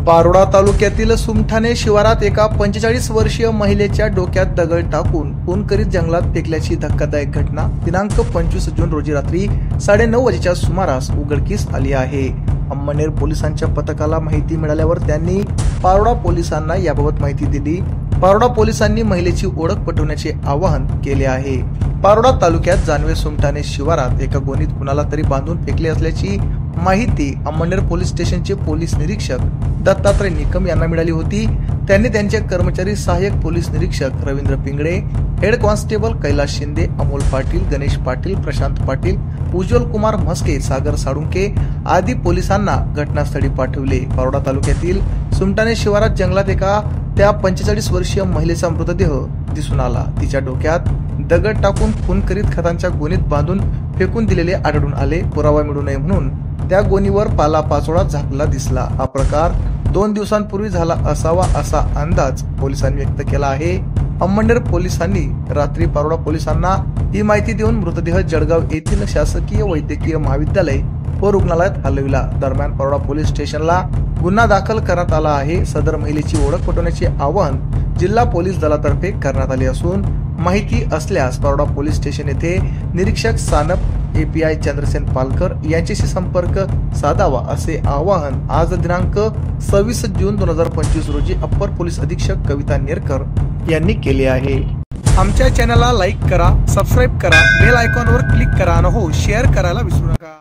पारोळा तालुक्यातील सुमठाणे शिवारात एका 45 वर्षीय महिलेच्या डोक्यात दगड टाकून खून करीत जंगलात फेकल्याची धक्कादायक घटना दिनांक 25 जून रोजी रात्री 9:30 वाजेच्या सुमारास उघडकीस आली आहे। अंमळनेर पोलिसांच्या पथकाला माहिती मिळाल्यावर त्यांनी पारोळा पोलिसांना याबाबत माहिती दिली। पारोळा पोलिसांनी महिलेची ओळख पटवण्याचे आवाहन केले आहे। पारोळा तालुक्यात जानवे सुमठाणे शिवारात एका गोणीत कुणाला तरी बांधून फेकले असल्याची माहिती अंमळनेर पोलीस स्टेशनचे पोलीस निरीक्षक दत्तात्रय निकम यांना मिळाली होती। त्यांनी त्यांचे कर्मचारी सहाय्यक पोलीस निरीक्षक रवींद्र पिंगळे, हेड कॉन्स्टेबल कैलास शिंदे, अमोल पाटील, गणेश पाटील, प्रशांत पाटील, उज्ज्वल कुमार म्हस्के, सागर साळुंके आदी पोलिसांना घटनास्थळी पाठवले। पारोळा तालुक्यातील सुमठाणे शिवारात जंगलात एका त्या 45 वर्षीय महिलेचा मृतदेह दिसून आला। तिच्या डोक्यात दगड टाकून खून करीत खतांच्या गोणीत बांधून फेकून दिलेले आढळून आले। पुरावा मिळू नये म्हणून त्या गोणीवर पालापाचोळा झाकला दिसला। हा प्रकार 2 दिवसांपूर्वी झाला असावा असा अंदाज पोलिसांनी व्यक्त केला आहे। अंमळनेर पोलिसांनी रात्री पारोळा पोलिसांना ही माहिती देऊन मृतदेह जळगाव येथील शासकीय वैद्यकीय महाविद्यालय व रुग्णालयात हलविला। दरम्यान पारोळा पोलीस स्टेशनला गुन्हा दाखल करण्यात आला आहे। सदर महिलेची ओळख पटवण्याचे आवाहन जिल्हा पोलीस दलातर्फे करण्यात आले असून माहिती असल्यास पारोळा पोलीस स्टेशन येथे निरीक्षक सानप एपीआय चंद्रसेन पालकर यांच्याशी संपर्क साधावा असे आवाहन आज दिनांक 26 जून 2025 रोजी अप्पर पोलीस अधीक्षक कविता नेरकर यांनी केले आहे। आमच्या चॅनलला लाईक करा, सबस्क्राईब करा, बेल आयकॉनवर क्लिक करा आणि शेअर करायला विसरू नका।